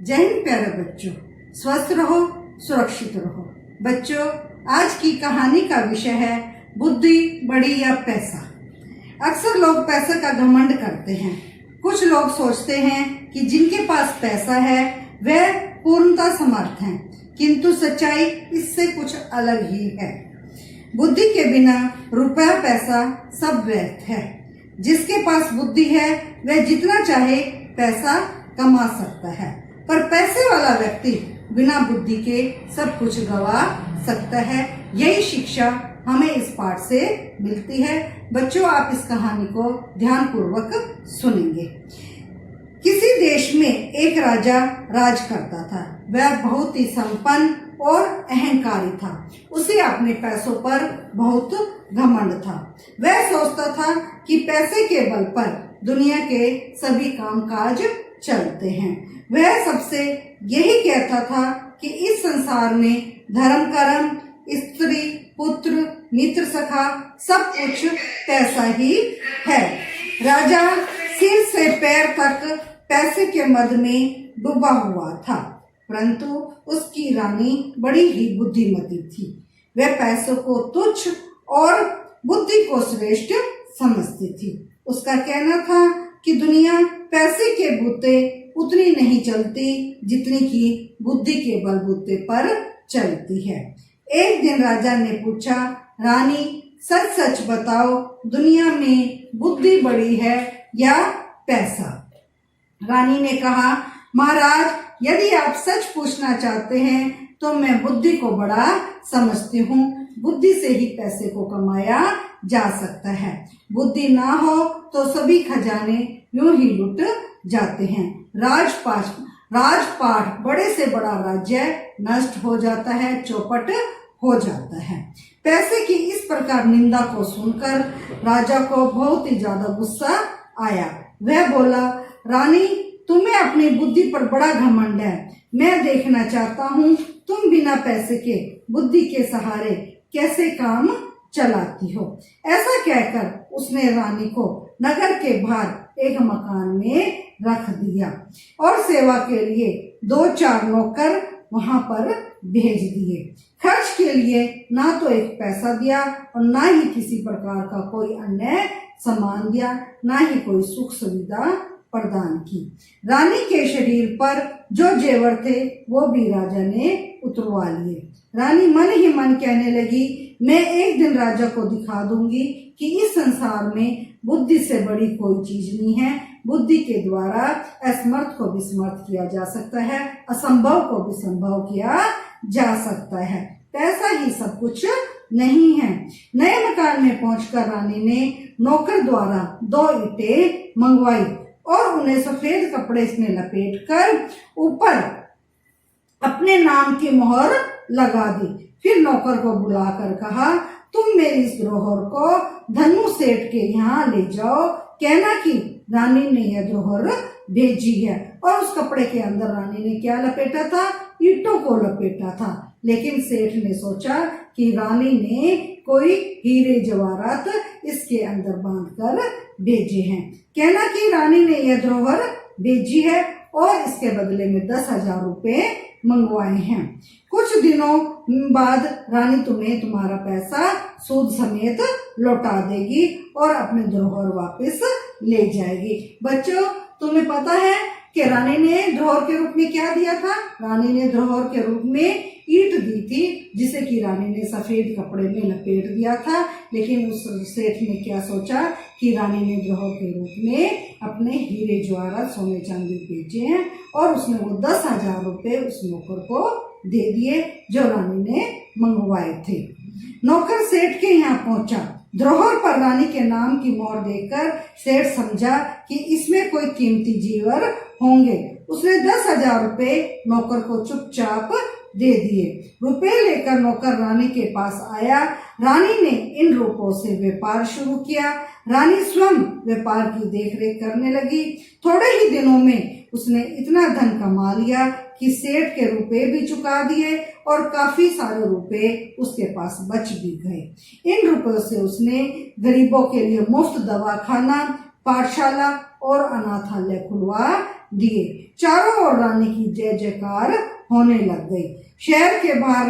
जय हिंद प्यारे बच्चों, स्वस्थ रहो, सुरक्षित रहो। बच्चों, आज की कहानी का विषय है बुद्धि बड़ी या पैसा। अक्सर लोग पैसे का घमंड करते हैं। कुछ लोग सोचते हैं कि जिनके पास पैसा है वह पूर्णतः समर्थ हैं, किंतु सच्चाई इससे कुछ अलग ही है। बुद्धि के बिना रुपया पैसा सब व्यर्थ है। जिसके पास बुद्धि है वह जितना चाहे पैसा कमा सकता है, पर पैसे वाला व्यक्ति बिना बुद्धि के सब कुछ गवा सकता है। यही शिक्षा हमें इस पाठ से मिलती है। बच्चों, आप इस कहानी को ध्यानपूर्वक सुनेंगे। किसी देश में एक राजा राज करता था। वह बहुत ही संपन्न और अहंकारी था। उसे अपने पैसों पर बहुत घमंड था। वह सोचता था कि पैसे के बल पर दुनिया के सभी कामकाज चलते हैं। वह सबसे यही कहता था कि इस संसार में धर्म कर्म, स्त्री, पुत्र, मित्र, सखा सब कुछ पैसा ही है। राजा सिर से पैर तक पैसे के मद में डूबा हुआ था, परंतु उसकी रानी बड़ी ही बुद्धिमती थी। वह पैसों को तुच्छ और बुद्धि को श्रेष्ठ समझती थी। उसका कहना था कि दुनिया पैसे के बूते उतनी नहीं चलती जितनी की बुद्धि के बलबूते पर चलती है। एक दिन राजा ने पूछा, रानी सच सच बताओ, दुनिया में बुद्धि बड़ी है या पैसा? रानी ने कहा, महाराज, यदि आप सच पूछना चाहते हैं तो मैं बुद्धि को बड़ा समझती हूँ। बुद्धि से ही पैसे को कमाया जा सकता है। बुद्धि ना हो तो सभी खजाने यूं ही लुट जाते हैं। राजपाट बड़े से बड़ा राज्य नष्ट हो जाता है, चौपट हो जाता है। पैसे की इस प्रकार निंदा को सुनकर राजा को बहुत ही ज्यादा गुस्सा आया। वह बोला, रानी, तुम्हें अपनी बुद्धि पर बड़ा घमंड है। मैं देखना चाहता हूँ तुम बिना पैसे के बुद्धि के सहारे कैसे काम चलाती हो। ऐसा कहकर उसने रानी को नगर के बाहर एक मकान में रख दिया और सेवा के लिए 2-4 नौकर वहां पर भेज दिए। खर्च के लिए ना तो एक पैसा दिया और ना ही किसी प्रकार का कोई अन्य सामान दिया, ना ही कोई सुख सुविधा प्रदान की। रानी के शरीर पर जो जेवर थे वो भी राजा ने उतरवा लिए। रानी मन ही मन कहने लगी, मैं एक दिन राजा को दिखा दूंगी कि इस संसार में बुद्धि से बड़ी कोई चीज नहीं है। बुद्धि के द्वारा असमर्थ को भी समर्थ किया जा सकता है, असंभव को भी संभव किया जा सकता है। पैसा ही सब कुछ नहीं है। नए मकान में पहुंचकर रानी ने नौकर द्वारा 2 ईंटें मंगवाई और उन्हें सफेद कपड़े से लपेटकर ऊपर अपने नाम की मोहर लगा दी। फिर नौकर को बुलाकर कहा, तुम मेरी इस धरोहर को धनु सेठ के यहाँ ले जाओ। कहना कि रानी ने यह धरोहर भेजी है। और उस कपड़े के अंदर रानी ने क्या लपेटा था? ईंटों को लपेटा था। लेकिन सेठ ने सोचा कि रानी ने कोई हीरे जवाहरात इसके अंदर बांधकर भेजे हैं। कहना कि रानी ने यह धरोहर भेजी है और इसके बदले में 10,000 रुपए मंगवाए हैं। कुछ दिनों बाद रानी तुम्हें तुम्हारा पैसा सूद समेत लौटा देगी और अपने धरोहर वापस ले जाएगी। बच्चों, तुम्हें पता है कि रानी ने धरोहर के रूप में क्या दिया था? रानी ने धरोहर के रूप में ईंट दी थी, जिसे कि रानी ने सफेद कपड़े में लपेट दिया था। लेकिन उस सेठ ने क्या सोचा कि रानी ने धरोहर के रूप में अपने हीरे जवाहरात, सोने चांदी बेचे हैं और उसने वो 10,000 रुपए उस नौकर को दे दिए जो रानी ने मंगवाए थे। नौकर सेठ के यहाँ पहुंचा। धरोहर पर रानी के नाम की मोहर देखकर सेठ समझा कि इसमें कोई कीमती जेवर होंगे। उसने 10,000 रुपए नौकर को चुपचाप दे दिए। रुपए लेकर नौकर रानी के पास आया। रानी ने इन रुपयों से व्यापार शुरू किया। रानी स्वयं व्यापार की देखरेख करने लगी। थोड़े ही दिनों में उसने इतना धन कमा लिया कि सेठ के रुपए भी चुका दिए और काफी सारे रुपए उसके पास बच भी गए। इन रुपयों से उसने गरीबों के लिए मुफ्त दवाखाना, पाठशाला और अनाथालय खुलवा दिए। चारों ओर रानी की जय जयकार होने लग गई। शहर के बाहर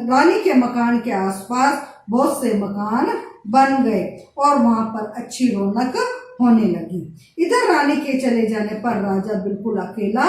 रानी के मकान के आसपास बहुत से मकान बन गए और वहां पर अच्छी रौनक होने लगी। इधर रानी के चले जाने पर राजा बिल्कुल अकेला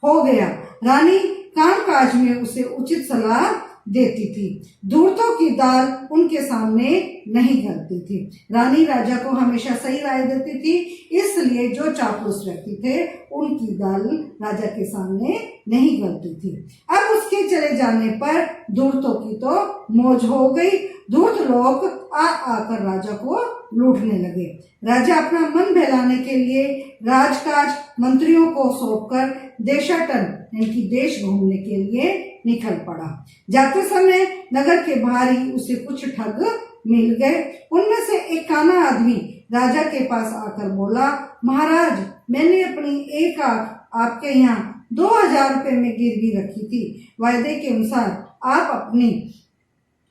हो गया। रानी कामकाज में उसे उचित सलाह देती थी, दूरतों की दाल उनके सामने नहीं गलती थी। रानी राजा को हमेशा सही राय देती थी, इसलिए जो चापलूस व्यक्ति थे उनकी दाल राजा के सामने नहीं गलती थी। अब उसके चले जाने पर दूरतों की तो मौज हो गई। दूत लोग आकर राजा को लूटने लगे। राजा अपना मन बहलाने के लिए राजकाज मंत्रियों को सौंपकर देशाटन यानी देश घूमने के लिए निकल पड़ा। जाते समय नगर के बाहर ही उसे कुछ ठग मिल गए। उनमें से एक काना आदमी राजा के पास आकर बोला, महाराज, मैंने अपनी एक आंख आपके यहाँ 2000 रुपए में गिरवी रखी थी। वायदे के अनुसार आप अपनी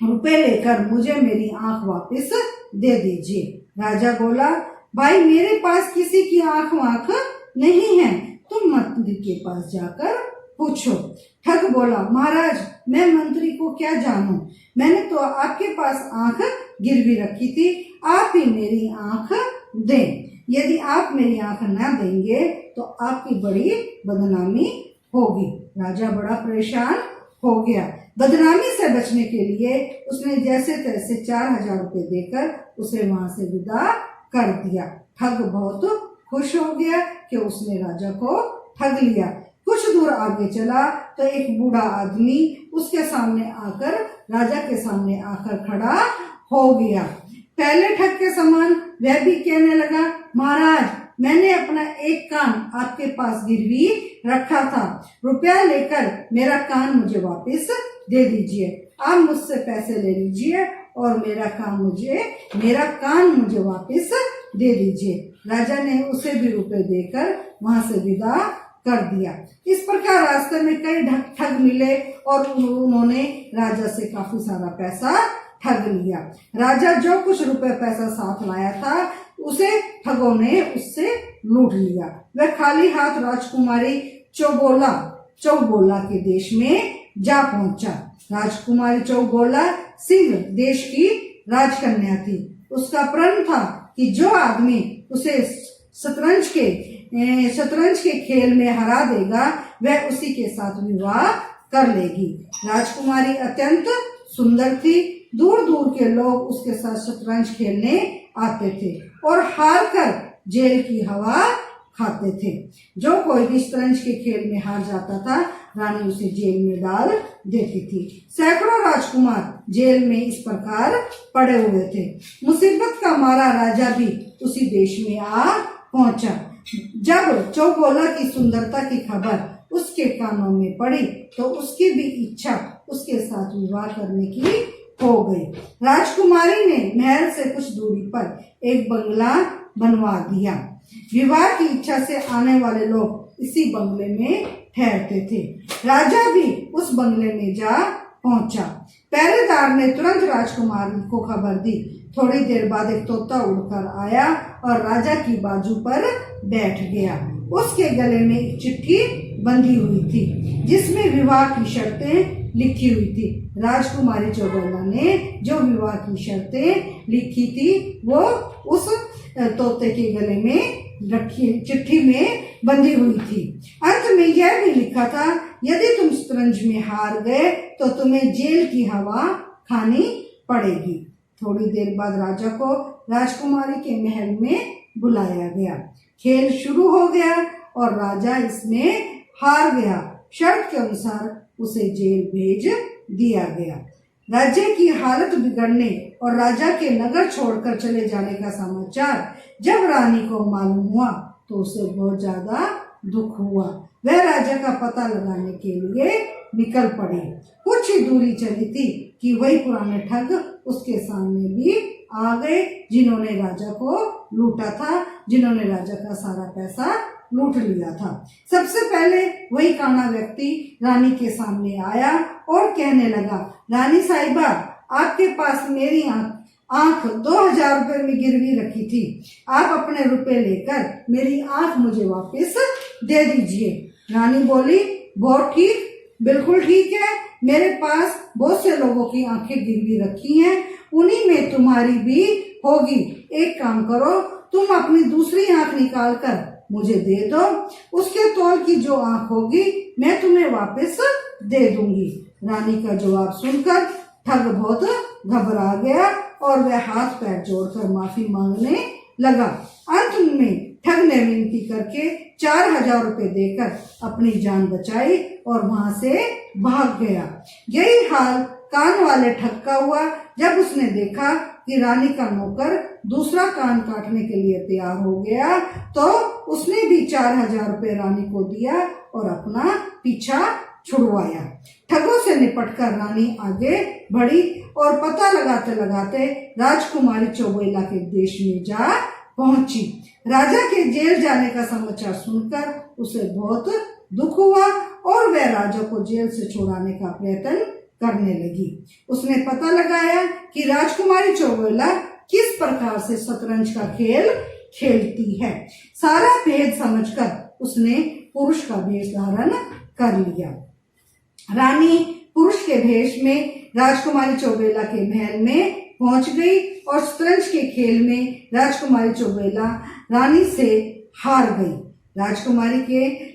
रुपए लेकर मुझे मेरी आंख वापस दे दीजिए। राजा बोला, भाई, मेरे पास किसी की आंख वांख नहीं है, तुम मंत्री के पास जाकर पूछो। ठग बोला, महाराज, मैं मंत्री को क्या जानूं, मैंने तो आपके पास आंख गिरवी रखी थी, आप ही मेरी आंख दें। यदि आप मेरी आंख न देंगे तो आपकी बड़ी बदनामी होगी। राजा बड़ा परेशान हो गया। बदनामी से बचने के लिए उसने जैसे तैसे 4000 रुपए देकर उसे वहां से विदा कर दिया। ठग बहुत खुश हो गया कि उसने राजा को ठग लिया। कुछ दूर आगे चला तो एक बूढ़ा आदमी उसके सामने आकर राजा के सामने आकर खड़ा हो गया। पहले ठग के समान वह भी कहने लगा, महाराज, मैंने अपना एक कान आपके पास गिरवी रखा था, रुपया लेकर मेरा कान मुझे वापस दे दीजिए। आप मुझसे पैसे ले लीजिए और मेरा कान मुझे वापस दे दीजिए। राजा ने उसे भी रुपए देकर वहां से विदा कर दिया। इस प्रकार रास्ते में कई ठग मिले और उन्होंने राजा से काफी सारा पैसा ठग लिया। राजा जो कुछ रुपए पैसा साथ लाया था उसे ठगों ने उससे लूट लिया। वह खाली हाथ राजकुमारी चौबोला के देश में जा पहुंचा। राजकुमारी चौबोला सिंह देश की राजकन्या थी। उसका प्रण था कि जो आदमी उसे शतरंज के खेल में हरा देगा वह उसी के साथ विवाह कर लेगी। राजकुमारी अत्यंत सुंदर थी। दूर दूर के लोग उसके साथ शतरंज खेलने आते थे और हार कर जेल की हवा खाते थे। जो कोई भी शतरंज के खेल में हार जाता था, रानी उसे जेल में डाल देती थी। सैकड़ों राजकुमार जेल में इस प्रकार पड़े हुए थे। मुसीबत का मारा राजा भी उसी देश में आ पहुंचा। जब चौबोला की सुंदरता की खबर उसके कानों में पड़ी तो उसकी भी इच्छा उसके साथ विवाह करने की हो गई। राजकुमारी ने महल से कुछ दूरी पर एक बंगला बनवा दिया। विवाह की इच्छा से आने वाले लोग इसी बंगले में ठहरते थे। राजा भी उस बंगले में जा पहुंचा। पहरेदार ने तुरंत राजकुमारी को खबर दी। थोड़ी देर बाद एक तोता उड़कर आया और राजा की बाजू पर बैठ गया। उसके गले में एक चिट्ठी बंधी हुई थी जिसमें विवाह की शर्तें लिखी हुई थी। राजकुमारी चौबोला ने जो विवाह की शर्तें लिखी थी वो उस तोते के गले में रखी चिट्ठी में बंधी हुई थी। अंत में यह भी लिखा था, यदि तुम शतरंज में हार गए तो तुम्हें जेल की हवा खानी पड़ेगी। थोड़ी देर बाद राजा को राजकुमारी के महल में बुलाया गया। खेल शुरू हो गया और राजा इसमें हार गया। शर्त के अनुसार उसे जेल भेज दिया गया। राज्य की हालत बिगड़ने और राजा के नगर छोड़कर चले जाने का समाचार जब रानी को मालूम हुआ तो उसे बहुत ज्यादा दुख हुआ। वह राजा का पता लगाने के लिए निकल पड़ी। कुछ ही दूरी चली थी कि वही पुराने ठग उसके सामने भी आ गए जिन्होंने राजा को लूटा था, जिन्होंने राजा का सारा पैसा लूट लिया था। सबसे पहले वही काना व्यक्ति रानी के सामने आया और कहने लगा, रानी साहिबा, आपके पास मेरी आंख 2000 रुपए में गिरवी रखी थी। आप अपने रुपए लेकर मेरी आंख मुझे वापस दे दीजिए। रानी बोली, बहुत ठीक, बिल्कुल ठीक है। मेरे पास बहुत से लोगों की आंखें गिरवी रखी हैं, उन्हीं में तुम्हारी भी होगी। एक काम करो, तुम अपनी दूसरी आंख निकाल कर मुझे दे दो, उसके तौल की जो आंख होगी मैं तुम्हें वापस दे दूंगी। रानी का जवाब सुनकर ठग बहुत घबरा गया और वह हाथ पैर जोड़कर माफी मांगने लगा। अंत में ठग ने विनती करके 4000 रुपए देकर अपनी जान बचाई और वहां से भाग गया। यही हाल कान वाले ठग का हुआ। जब उसने देखा कि रानी का नौकर दूसरा कान काटने के लिए तैयार हो गया तो उसने भी 4000 रुपए रानी को दिया और अपना पीछा छुड़वाया। ठगों से निपटकर रानी आगे बढ़ी और पता लगाते लगाते राजकुमारी चौबेला के देश में जा पहुंची। राजा के जेल जाने का समाचार सुनकर उसे बहुत दुख हुआ और वह राजा को जेल से छुड़ाने का प्रयत्न करने लगी। उसने पता लगाया कि राजकुमारी चौबेला किस प्रकार से शतरंज का खेल खेलती है। सारा भेद समझकर उसने पुरुष का वेश धारण कर लिया। रानी पुरुष के भेष में राजकुमारी चौबेला के महल में पहुंच गई और शतरंज के खेल में राजकुमारी चौबेला रानी से हार गई।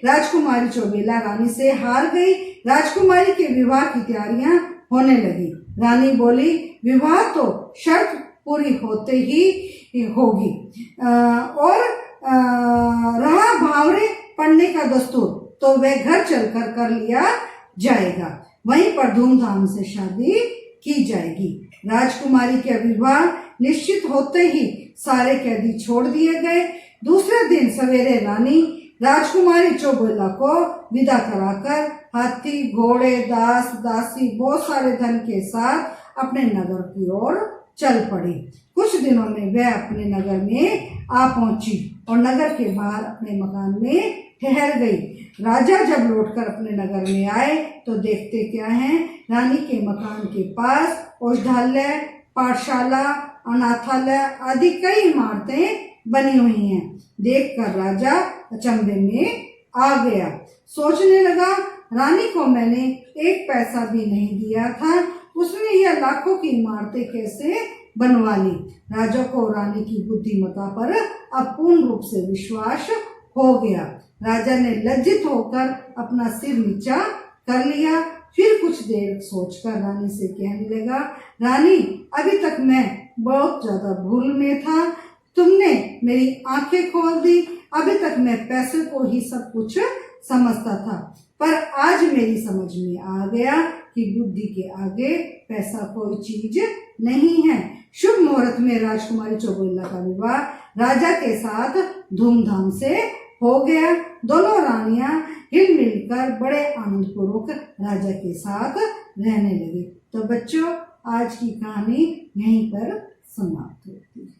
राजकुमारी चौबेला रानी से हार गई। राजकुमारी के विवाह की तैयारियां होने लगी। रानी बोली, विवाह तो शर्त पूरी होते ही होगी और रहा भावरे पढ़ने का दस्तूर तो वह घर चलकर कर लिया जाएगा, वहीं पर धूमधाम से शादी की जाएगी। राजकुमारी का विवाह निश्चित होते ही सारे कैदी छोड़ दिए गए। दूसरे दिन सवेरे रानी राजकुमारी चौबेला को विदा कराकर हाथी घोड़े दास दासी बहुत सारे धन के साथ अपने नगर की ओर चल पड़ी। कुछ दिनों में वह अपने नगर में आ पहुंची और नगर के बाहर अपने मकान में ठहर गई। राजा जब लौटकर अपने नगर में आए तो देखते क्या है, रानी के मकान के पास औषधालय, पाठशाला, अनाथालय आदि कई इमारतें बनी हुई हैं। देखकर राजा अचंभे में आ गया। सोचने लगा, रानी को मैंने 1 पैसा भी नहीं दिया था, उसने यह लाखों की इमारतें कैसे बनवा ली। राजा को रानी की बुद्धिमत्ता पर अब पूर्ण रूप से विश्वास हो गया। राजा ने लज्जित होकर अपना सिर नीचा कर लिया। फिर कुछ देर सोचकर रानी से कहने लगा, रानी, अभी तक मैं बहुत ज्यादा भूल में था, तुमने मेरी आंखें खोल दी। अभी तक मैं पैसे को ही सब कुछ समझता था, पर आज मेरी समझ में आ गया कि बुद्धि के आगे पैसा कोई चीज नहीं है। शुभ मुहूर्त में राजकुमारी चौबेला का विवाह राजा के साथ धूमधाम से हो गया। दोनों रानियां हिल मिलकर बड़े आनंद पूर्वक राजा के साथ रहने लगी। तो बच्चों, आज की कहानी यहीं पर समाप्त होती है।